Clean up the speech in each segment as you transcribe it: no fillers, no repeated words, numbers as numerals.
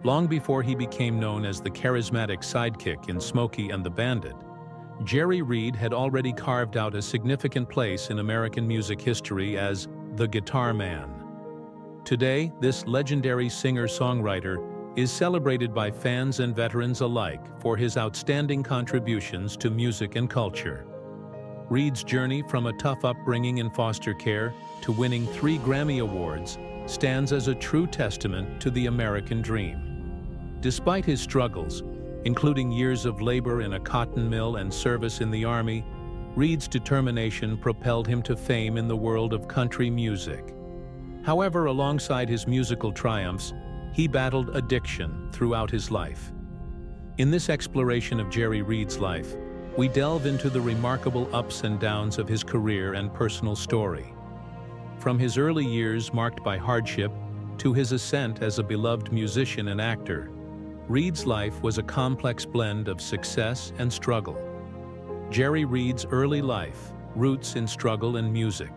Long before he became known as the charismatic sidekick in Smokey and the Bandit, Jerry Reed had already carved out a significant place in American music history as the Guitar Man. Today, this legendary singer-songwriter is celebrated by fans and veterans alike for his outstanding contributions to music and culture. Reed's journey from a tough upbringing in foster care to winning 3 Grammy Awards stands as a true testament to the American dream. Despite his struggles, including years of labor in a cotton mill and service in the Army, Reed's determination propelled him to fame in the world of country music. However, alongside his musical triumphs, he battled addiction throughout his life. In this exploration of Jerry Reed's life, we delve into the remarkable ups and downs of his career and personal story. From his early years marked by hardship to his ascent as a beloved musician and actor, Reed's life was a complex blend of success and struggle. Jerry Reed's early life, roots in struggle and music.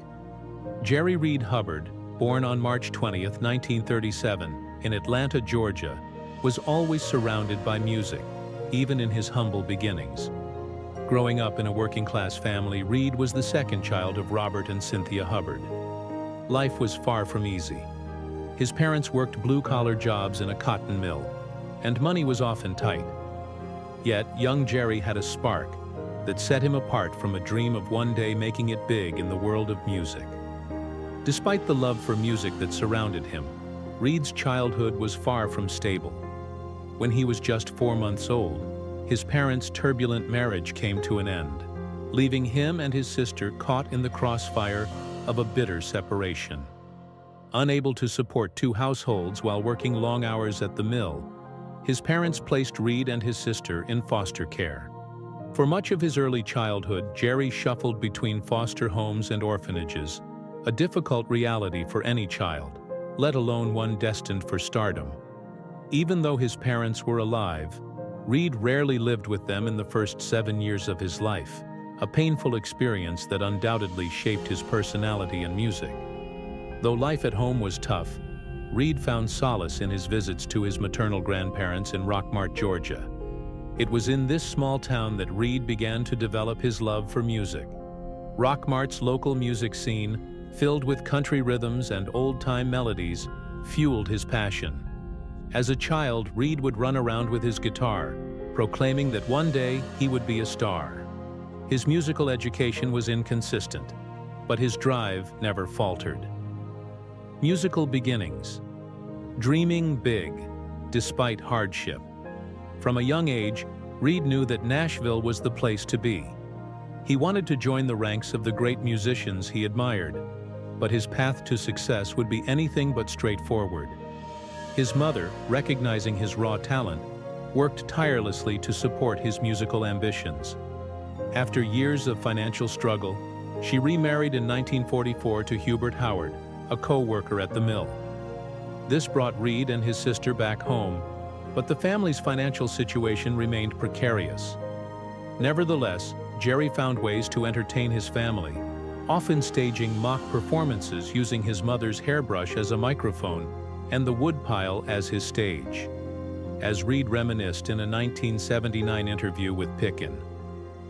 Jerry Reed Hubbard, born on March 20, 1937, in Atlanta, Georgia, was always surrounded by music, even in his humble beginnings. Growing up in a working-class family, Reed was the second child of Robert and Cynthia Hubbard. Life was far from easy. His parents worked blue-collar jobs in a cotton mill, and money was often tight. Yet, young Jerry had a spark that set him apart from a dream of one day making it big in the world of music. Despite the love for music that surrounded him, Reed's childhood was far from stable. When he was just 4 months old, his parents' turbulent marriage came to an end, leaving him and his sister caught in the crossfire of a bitter separation. Unable to support 2 households while working long hours at the mill, his parents placed Reed and his sister in foster care. For much of his early childhood, Jerry shuffled between foster homes and orphanages, a difficult reality for any child, let alone one destined for stardom. Even though his parents were alive, Reed rarely lived with them in the first 7 years of his life, a painful experience that undoubtedly shaped his personality and music. Though life at home was tough, Reed found solace in his visits to his maternal grandparents in Rockmart, Georgia. It was in this small town that Reed began to develop his love for music. Rockmart's local music scene, filled with country rhythms and old-time melodies, fueled his passion. As a child, Reed would run around with his guitar, proclaiming that one day he would be a star. His musical education was inconsistent, but his drive never faltered. Musical beginnings. Dreaming big, despite hardship. From a young age, Reed knew that Nashville was the place to be. He wanted to join the ranks of the great musicians he admired, but his path to success would be anything but straightforward. His mother, recognizing his raw talent, worked tirelessly to support his musical ambitions. After years of financial struggle, she remarried in 1944 to Hubert Howard, a co-worker at the mill. This brought Reed and his sister back home, but the family's financial situation remained precarious. Nevertheless, Jerry found ways to entertain his family, often staging mock performances using his mother's hairbrush as a microphone and the woodpile as his stage. As Reed reminisced in a 1979 interview with Pickin',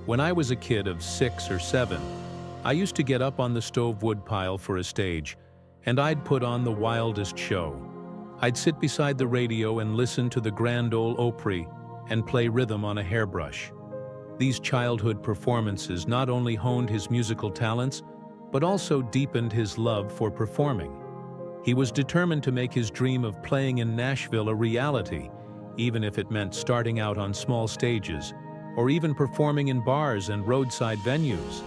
"When I was a kid of 6 or 7, I used to get up on the stove woodpile for a stage, and I'd put on the wildest show. I'd sit beside the radio and listen to the Grand Ole Opry and play rhythm on a hairbrush." These childhood performances not only honed his musical talents, but also deepened his love for performing. He was determined to make his dream of playing in Nashville a reality, even if it meant starting out on small stages, or even performing in bars and roadside venues.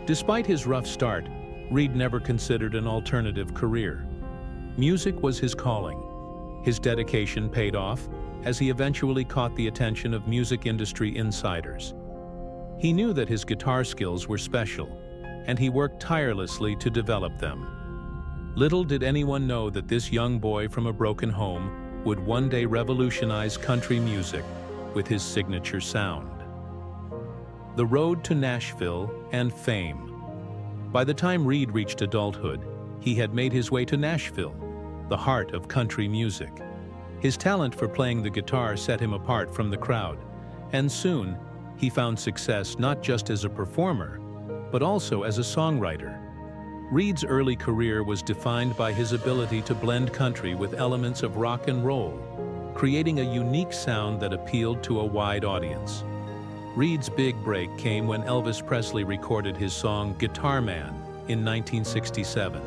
Despite his rough start, Reed never considered an alternative career. Music was his calling. His dedication paid off, as he eventually caught the attention of music industry insiders. He knew that his guitar skills were special, and he worked tirelessly to develop them. Little did anyone know that this young boy from a broken home would one day revolutionize country music with his signature sound. The road to Nashville and fame. By the time Reed reached adulthood, he had made his way to Nashville, the heart of country music. His talent for playing the guitar set him apart from the crowd, and soon, he found success not just as a performer, but also as a songwriter. Reed's early career was defined by his ability to blend country with elements of rock and roll, creating a unique sound that appealed to a wide audience. Reed's big break came when Elvis Presley recorded his song Guitar Man in 1967,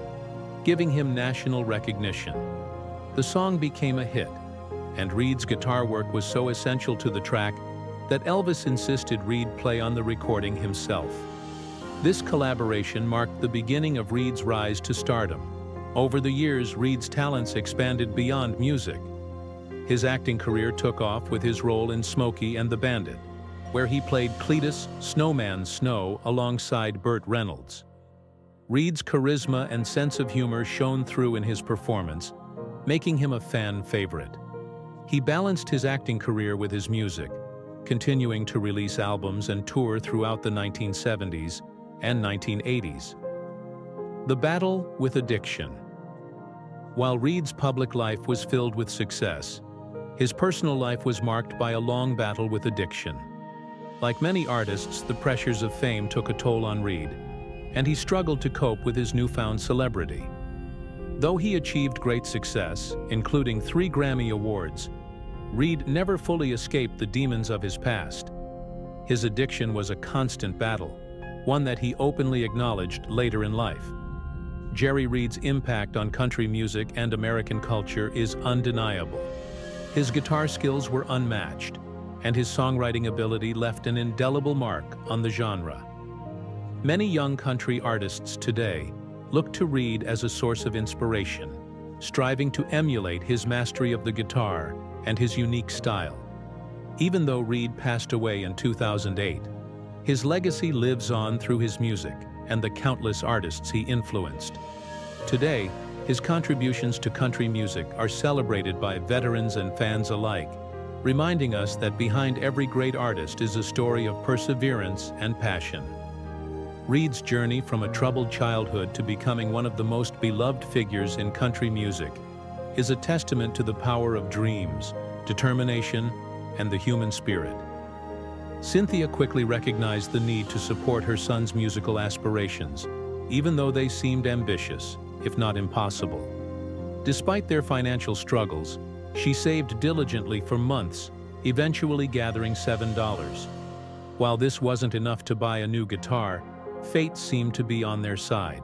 giving him national recognition. The song became a hit, and Reed's guitar work was so essential to the track that Elvis insisted Reed play on the recording himself. This collaboration marked the beginning of Reed's rise to stardom. Over the years, Reed's talents expanded beyond music. His acting career took off with his role in Smokey and the Bandit, where he played Cletus "Snowman" Snow alongside Burt Reynolds. Reed's charisma and sense of humor shone through in his performance, making him a fan favorite. He balanced his acting career with his music, continuing to release albums and tour throughout the 1970s and 1980s. The battle with addiction. While Reed's public life was filled with success, his personal life was marked by a long battle with addiction. Like many artists, the pressures of fame took a toll on Reed, and he struggled to cope with his newfound celebrity. Though he achieved great success, including 3 Grammy Awards, Reed never fully escaped the demons of his past. His addiction was a constant battle, one that he openly acknowledged later in life. Jerry Reed's impact on country music and American culture is undeniable. His guitar skills were unmatched, and his songwriting ability left an indelible mark on the genre. Many young country artists today look to Reed as a source of inspiration, striving to emulate his mastery of the guitar and his unique style. Even though Reed passed away in 2008, his legacy lives on through his music and the countless artists he influenced. Today, his contributions to country music are celebrated by veterans and fans alike, reminding us that behind every great artist is a story of perseverance and passion. Reed's journey from a troubled childhood to becoming one of the most beloved figures in country music is a testament to the power of dreams, determination, and the human spirit. Cynthia quickly recognized the need to support her son's musical aspirations, even though they seemed ambitious, if not impossible. Despite their financial struggles, she saved diligently for months, eventually gathering $7. While this wasn't enough to buy a new guitar, fate seemed to be on their side.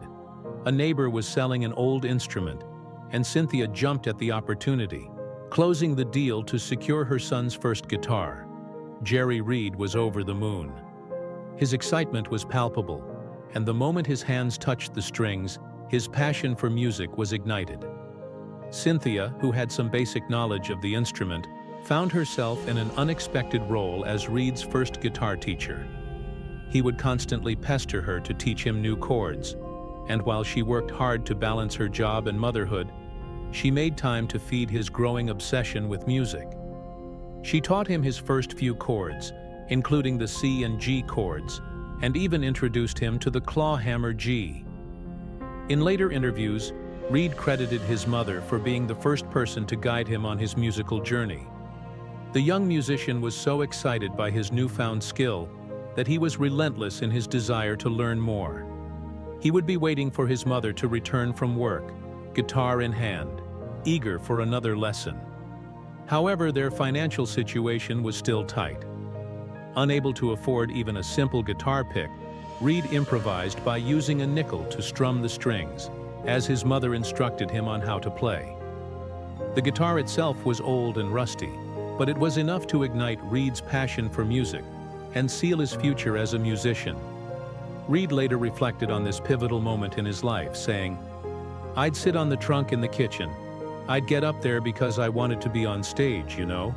A neighbor was selling an old instrument, and Cynthia jumped at the opportunity, closing the deal to secure her son's first guitar. Jerry Reed was over the moon. His excitement was palpable, and the moment his hands touched the strings, his passion for music was ignited. Cynthia, who had some basic knowledge of the instrument, found herself in an unexpected role as Reed's first guitar teacher. He would constantly pester her to teach him new chords, and while she worked hard to balance her job and motherhood, she made time to feed his growing obsession with music. She taught him his first few chords, including the C and G chords, and even introduced him to the clawhammer G. In later interviews, Reed credited his mother for being the first person to guide him on his musical journey. The young musician was so excited by his newfound skill that he was relentless in his desire to learn more. He would be waiting for his mother to return from work, guitar in hand, eager for another lesson. However, their financial situation was still tight. Unable to afford even a simple guitar pick, Reed improvised by using a nickel to strum the strings, as his mother instructed him on how to play. The guitar itself was old and rusty, but it was enough to ignite Reed's passion for music and seal his future as a musician. Reed later reflected on this pivotal moment in his life, saying, "I'd sit on the trunk in the kitchen. I'd get up there because I wanted to be on stage, you know.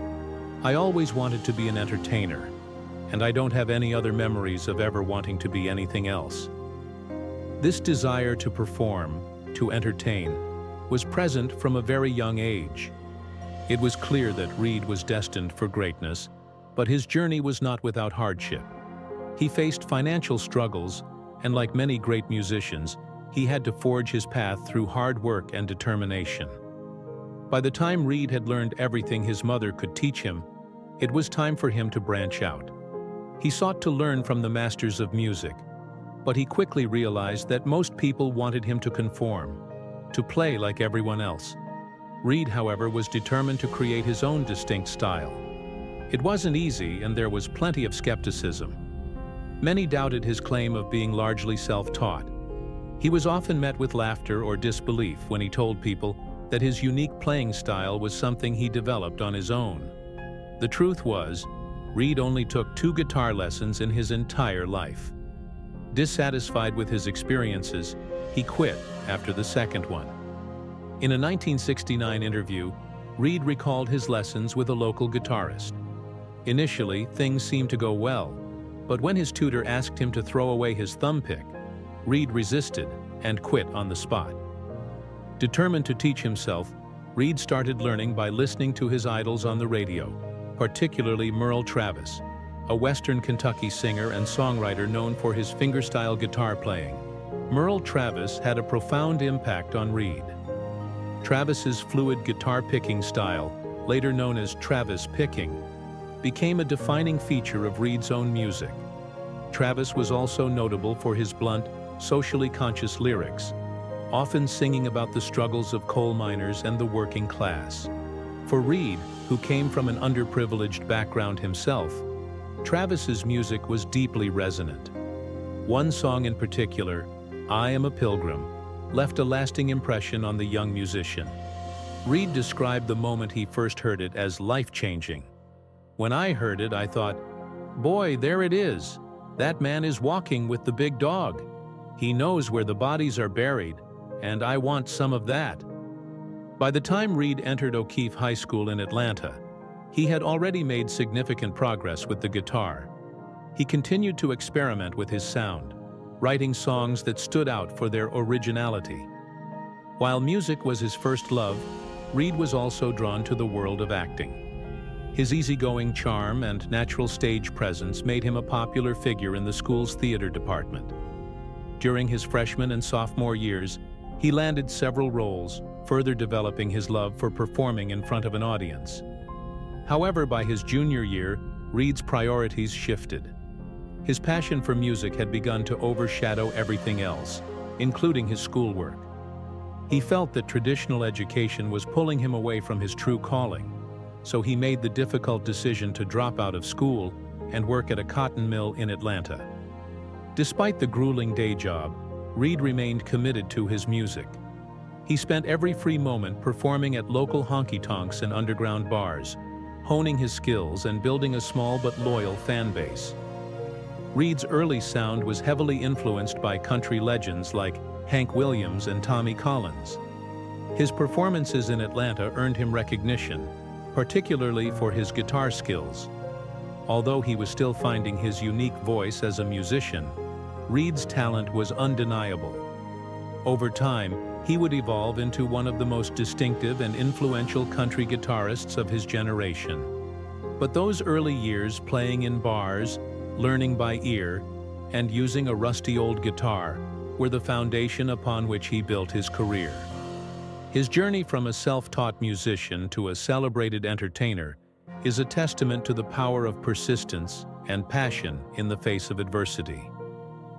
I always wanted to be an entertainer, and I don't have any other memories of ever wanting to be anything else." This desire to perform, to entertain, was present from a very young age. It was clear that Reed was destined for greatness, but his journey was not without hardship. He faced financial struggles, and like many great musicians, he had to forge his path through hard work and determination. By the time Reed had learned everything his mother could teach him, it was time for him to branch out. He sought to learn from the masters of music, but he quickly realized that most people wanted him to conform, to play like everyone else. Reed, however, was determined to create his own distinct style. It wasn't easy, and there was plenty of skepticism. Many doubted his claim of being largely self-taught. He was often met with laughter or disbelief when he told people that his unique playing style was something he developed on his own. The truth was, Reed only took 2 guitar lessons in his entire life. Dissatisfied with his experiences, he quit after the second one. In a 1969 interview, Reed recalled his lessons with a local guitarist. Initially, things seemed to go well, but when his tutor asked him to throw away his thumb pick, Reed resisted and quit on the spot. Determined to teach himself, Reed started learning by listening to his idols on the radio, particularly Merle Travis, a Western Kentucky singer and songwriter known for his fingerstyle guitar playing. Merle Travis had a profound impact on Reed. Travis's fluid guitar picking style, later known as Travis picking, became a defining feature of Reed's own music. Travis was also notable for his blunt, socially conscious lyrics, often singing about the struggles of coal miners and the working class. For Reed, who came from an underprivileged background himself, Travis's music was deeply resonant. One song in particular, "I Am a Pilgrim," left a lasting impression on the young musician. Reed described the moment he first heard it as life-changing. "When I heard it, I thought, boy, there it is. That man is walking with the big dog. He knows where the bodies are buried, and I want some of that." By the time Reed entered O'Keefe High School in Atlanta, he had already made significant progress with the guitar. He continued to experiment with his sound, writing songs that stood out for their originality. While music was his first love, Reed was also drawn to the world of acting. His easygoing charm and natural stage presence made him a popular figure in the school's theater department. During his freshman and sophomore years, he landed several roles, further developing his love for performing in front of an audience. However, by his junior year, Reed's priorities shifted. His passion for music had begun to overshadow everything else, including his schoolwork. He felt that traditional education was pulling him away from his true calling, so he made the difficult decision to drop out of school and work at a cotton mill in Atlanta. Despite the grueling day job, Reed remained committed to his music. He spent every free moment performing at local honky-tonks and underground bars, honing his skills and building a small but loyal fan base. Reed's early sound was heavily influenced by country legends like Hank Williams and Tommy Collins. His performances in Atlanta earned him recognition, particularly for his guitar skills. Although he was still finding his unique voice as a musician, Reed's talent was undeniable. Over time, he would evolve into one of the most distinctive and influential country guitarists of his generation. But those early years playing in bars, learning by ear, and using a rusty old guitar were the foundation upon which he built his career. His journey from a self-taught musician to a celebrated entertainer is a testament to the power of persistence and passion in the face of adversity.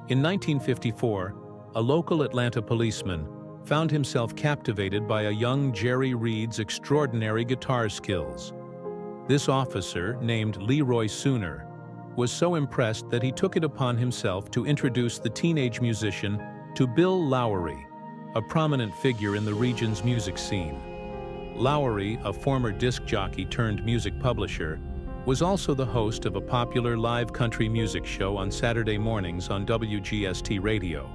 In 1954, a local Atlanta policeman found himself captivated by a young Jerry Reed's extraordinary guitar skills. This officer, named Leroy Sooner, was so impressed that he took it upon himself to introduce the teenage musician to Bill Lowery, a prominent figure in the region's music scene. Lowery, a former disc jockey turned music publisher, was also the host of a popular live country music show on Saturday mornings on WGST radio.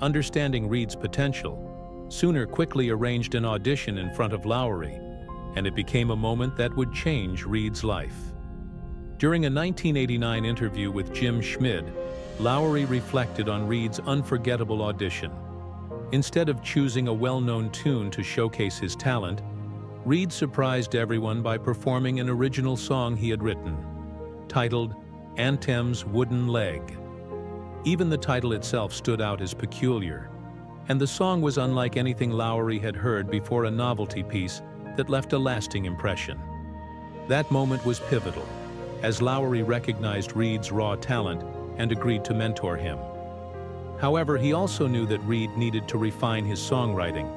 Understanding Reed's potential, Sooner quickly arranged an audition in front of Lowery, and it became a moment that would change Reed's life. During a 1989 interview with Jim Schmid, Lowery reflected on Reed's unforgettable audition. Instead of choosing a well-known tune to showcase his talent, Reed surprised everyone by performing an original song he had written, titled Anthem's Wooden Leg. Even the title itself stood out as peculiar, and the song was unlike anything Lowery had heard before, a novelty piece that left a lasting impression. That moment was pivotal, as Lowery recognized Reed's raw talent and agreed to mentor him. However, he also knew that Reed needed to refine his songwriting,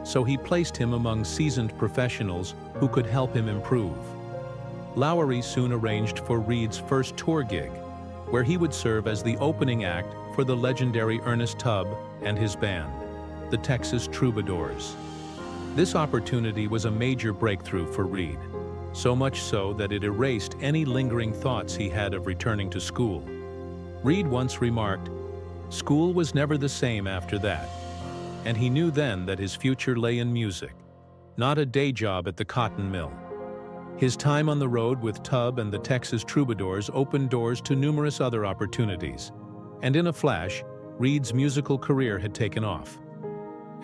so he placed him among seasoned professionals who could help him improve. Lowery soon arranged for Reed's first tour gig, where he would serve as the opening act for the legendary Ernest Tubb and his band, the Texas Troubadours. This opportunity was a major breakthrough for Reed, so much so that it erased any lingering thoughts he had of returning to school. Reed once remarked, "School was never the same after that," and he knew then that his future lay in music, not a day job at the cotton mill. His time on the road with Tubb and the Texas Troubadours opened doors to numerous other opportunities, and in a flash, Reed's musical career had taken off.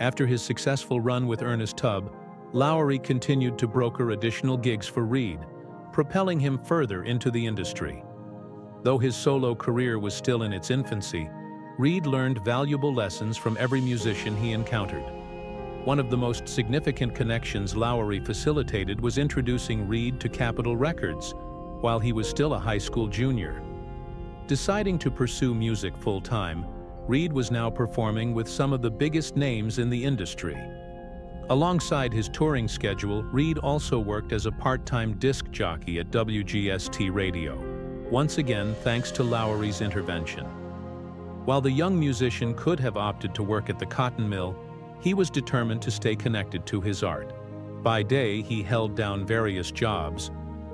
After his successful run with Ernest Tubb, Lowery continued to broker additional gigs for Reed, propelling him further into the industry. Though his solo career was still in its infancy, Reed learned valuable lessons from every musician he encountered. One of the most significant connections Lowery facilitated was introducing Reed to Capitol Records while he was still a high school junior. Deciding to pursue music full-time, Reed was now performing with some of the biggest names in the industry. Alongside his touring schedule, Reed also worked as a part-time disc jockey at WGST Radio, once again thanks to Lowery's intervention. While the young musician could have opted to work at the cotton mill, he was determined to stay connected to his art. By day, he held down various jobs,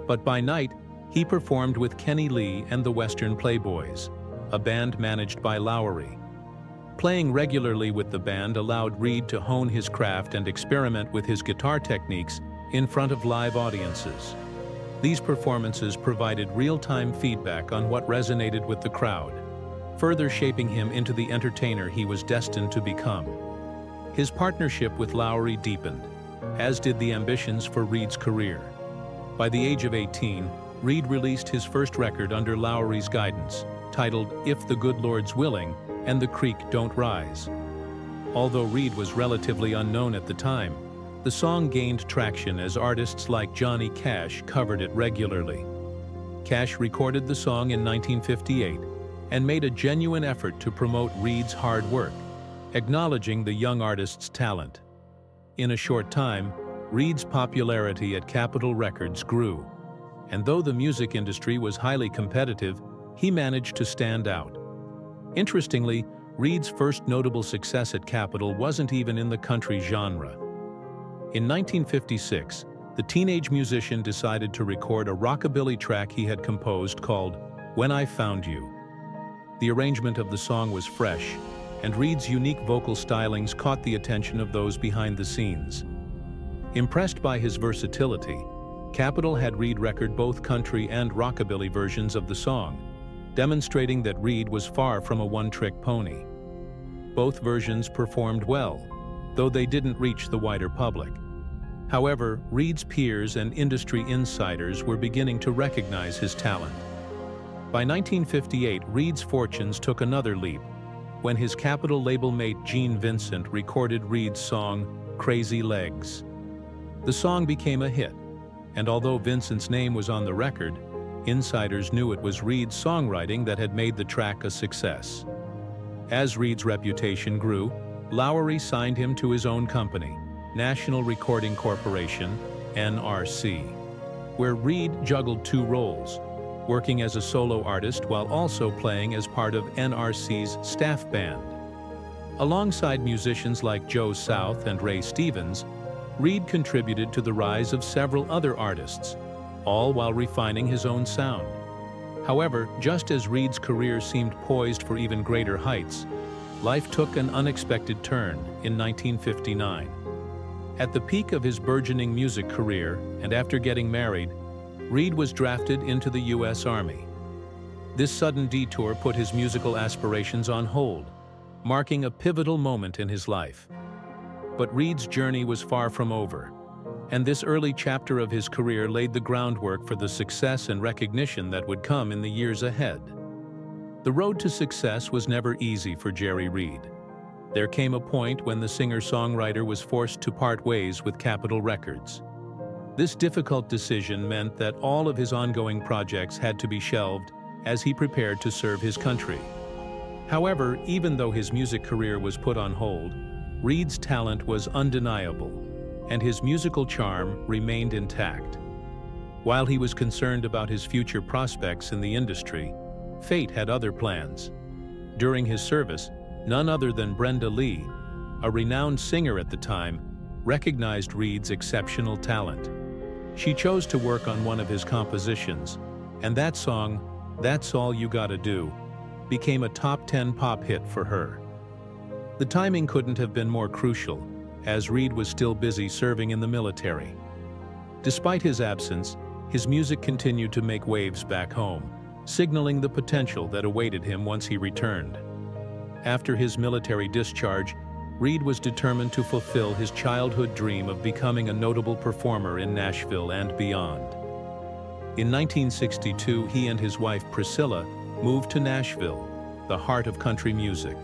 but by night, he performed with Kenny Lee and the Western Playboys, a band managed by Lowery. Playing regularly with the band allowed Reed to hone his craft and experiment with his guitar techniques in front of live audiences. These performances provided real-time feedback on what resonated with the crowd, further shaping him into the entertainer he was destined to become. His partnership with Lowery deepened, as did the ambitions for Reed's career. By the age of 18, Reed released his first record under Lowery's guidance, titled "If the Good Lord's Willing" and "The Creek Don't Rise." Although Reed was relatively unknown at the time, the song gained traction as artists like Johnny Cash covered it regularly. Cash recorded the song in 1958 and made a genuine effort to promote Reed's hard work, acknowledging the young artist's talent. In a short time, Reed's popularity at Capitol Records grew, and though the music industry was highly competitive, he managed to stand out. Interestingly, Reed's first notable success at Capitol wasn't even in the country genre. In 1956, the teenage musician decided to record a rockabilly track he had composed called "When I Found You." The arrangement of the song was fresh, and Reed's unique vocal stylings caught the attention of those behind the scenes. Impressed by his versatility, Capitol had Reed record both country and rockabilly versions of the song, demonstrating that Reed was far from a one-trick pony. Both versions performed well, though they didn't reach the wider public. However, Reed's peers and industry insiders were beginning to recognize his talent. By 1958, Reed's fortunes took another leap when his Capitol label mate Gene Vincent recorded Reed's song "Crazy Legs." The song became a hit, and although Vincent's name was on the record, insiders knew it was Reed's songwriting that had made the track a success. As Reed's reputation grew, Lowery signed him to his own company, National Recording Corporation, NRC, where Reed juggled two roles, working as a solo artist while also playing as part of NRC's staff band. Alongside musicians like Joe South and Ray Stevens, Reed contributed to the rise of several other artists, all while refining his own sound. However, just as Reed's career seemed poised for even greater heights, life took an unexpected turn in 1959. At the peak of his burgeoning music career, and after getting married, Reed was drafted into the U.S. Army. This sudden detour put his musical aspirations on hold, marking a pivotal moment in his life. But Reed's journey was far from over, and this early chapter of his career laid the groundwork for the success and recognition that would come in the years ahead. The road to success was never easy for Jerry Reed. There came a point when the singer-songwriter was forced to part ways with Capitol Records. This difficult decision meant that all of his ongoing projects had to be shelved as he prepared to serve his country. However, even though his music career was put on hold, Reed's talent was undeniable, and his musical charm remained intact. While he was concerned about his future prospects in the industry, fate had other plans. During his service, none other than Brenda Lee, a renowned singer at the time, recognized Reed's exceptional talent. She chose to work on one of his compositions, and that song, "That's All You Gotta Do," became a top 10 pop hit for her. The timing couldn't have been more crucial, as Reed was still busy serving in the military. Despite his absence, his music continued to make waves back home, signaling the potential that awaited him once he returned. After his military discharge, Reed was determined to fulfill his childhood dream of becoming a notable performer in Nashville and beyond. In 1962, he and his wife Priscilla moved to Nashville, the heart of country music,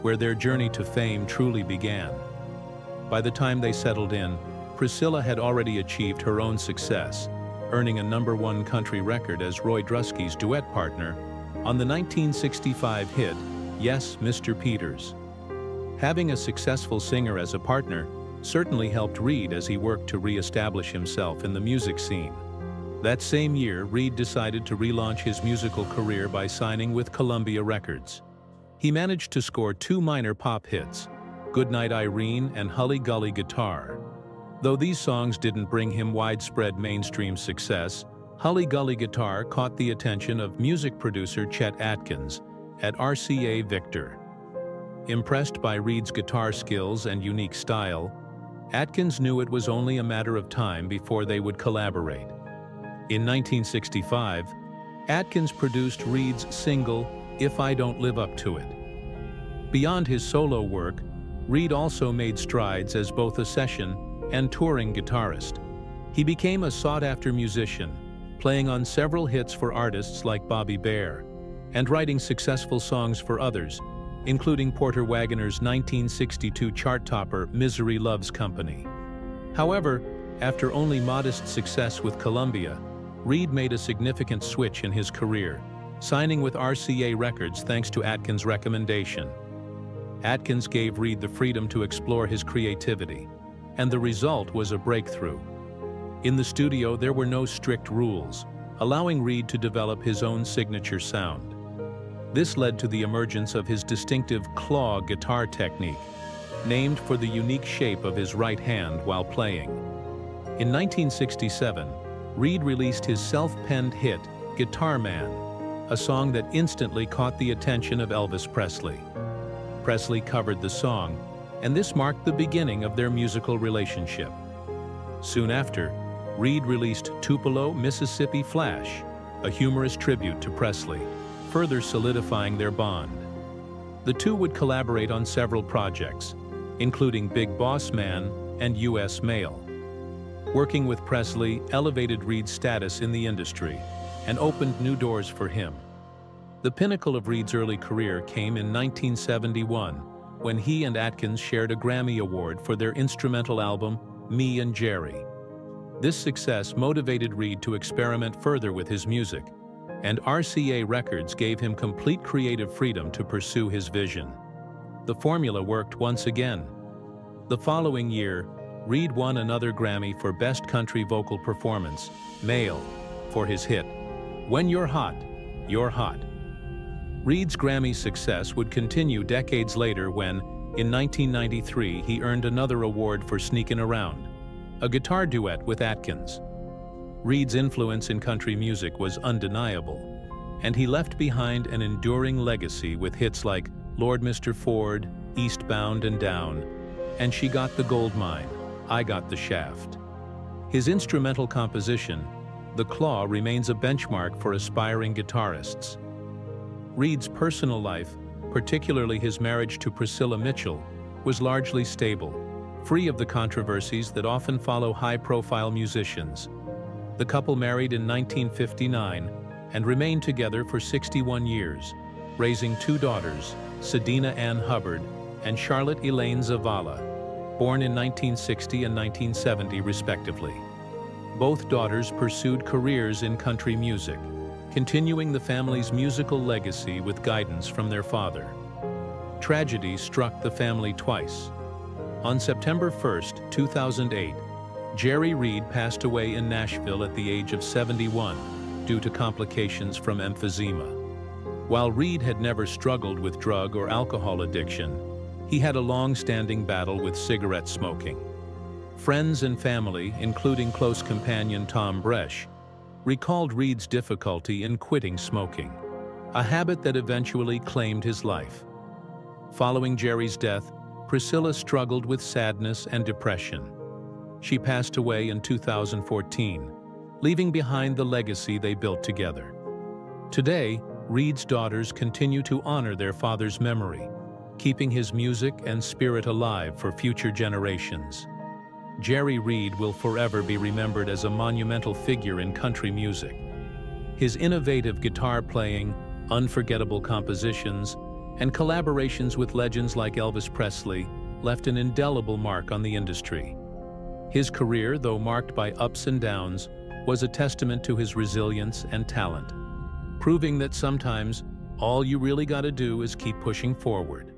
where their journey to fame truly began. By the time they settled in, Priscilla had already achieved her own success, earning a #1 country record as Roy Drusky's duet partner on the 1965 hit, "Yes, Mr. Peters." Having a successful singer as a partner certainly helped Reed as he worked to re-establish himself in the music scene. That same year, Reed decided to relaunch his musical career by signing with Columbia Records. He managed to score 2 minor pop hits, "Goodnight Irene" and "Hully Gully Guitar." Though these songs didn't bring him widespread mainstream success, "Hully Gully Guitar" caught the attention of music producer Chet Atkins at RCA Victor. Impressed by Reed's guitar skills and unique style, Atkins knew it was only a matter of time before they would collaborate. In 1965, Atkins produced Reed's single, "If I Don't Live Up to It." Beyond his solo work, Reed also made strides as both a session and touring guitarist. He became a sought-after musician, playing on several hits for artists like Bobby Bare, and writing successful songs for others, including Porter Wagoner's 1962 chart-topper "Misery Loves Company." However, after only modest success with Columbia, Reed made a significant switch in his career, signing with RCA Records thanks to Atkins' recommendation. Atkins gave Reed the freedom to explore his creativity, and the result was a breakthrough. In the studio, there were no strict rules, allowing Reed to develop his own signature sound. This led to the emergence of his distinctive claw guitar technique, named for the unique shape of his right hand while playing. In 1967, Reed released his self-penned hit, "Guitar Man," a song that instantly caught the attention of Elvis Presley. Presley covered the song, and this marked the beginning of their musical relationship. Soon after, Reed released Tupelo, Mississippi Flash, a humorous tribute to Presley, further solidifying their bond. The two would collaborate on several projects, including Big Boss Man and U.S. Mail. Working with Presley elevated Reed's status in the industry and opened new doors for him. The pinnacle of Reed's early career came in 1971, when he and Atkins shared a Grammy Award for their instrumental album, "Me and Jerry." This success motivated Reed to experiment further with his music, and RCA Records gave him complete creative freedom to pursue his vision. The formula worked once again. The following year, Reed won another Grammy for Best Country Vocal Performance, Male, for his hit, "When You're Hot, You're Hot." Reed's Grammy success would continue decades later when, in 1993, he earned another award for "Sneakin' Around," a guitar duet with Atkins. Reed's influence in country music was undeniable, and he left behind an enduring legacy with hits like "Lord Mr. Ford," "Eastbound and Down," and "She Got the Gold Mine, I Got the Shaft." His instrumental composition, "The Claw," remains a benchmark for aspiring guitarists. Reed's personal life, particularly his marriage to Priscilla Mitchell, was largely stable, free of the controversies that often follow high-profile musicians. The couple married in 1959 and remained together for 61 years, raising 2 daughters, Sedina Ann Hubbard and Charlotte Elaine Zavala, born in 1960 and 1970 respectively. Both daughters pursued careers in country music, continuing the family's musical legacy with guidance from their father. Tragedy struck the family twice. On September 1, 2008, Jerry Reed passed away in Nashville at the age of 71 due to complications from emphysema. While Reed had never struggled with drug or alcohol addiction, he had a long-standing battle with cigarette smoking. Friends and family, including close companion Tom Bresch, recalled Reed's difficulty in quitting smoking, a habit that eventually claimed his life. Following Jerry's death, Priscilla struggled with sadness and depression. She passed away in 2014, leaving behind the legacy they built together. Today, Reed's daughters continue to honor their father's memory, keeping his music and spirit alive for future generations. Jerry Reed will forever be remembered as a monumental figure in country music. His innovative guitar playing, unforgettable compositions, and collaborations with legends like Elvis Presley left an indelible mark on the industry. His career, though marked by ups and downs, was a testament to his resilience and talent, proving that sometimes all you really gotta do is keep pushing forward.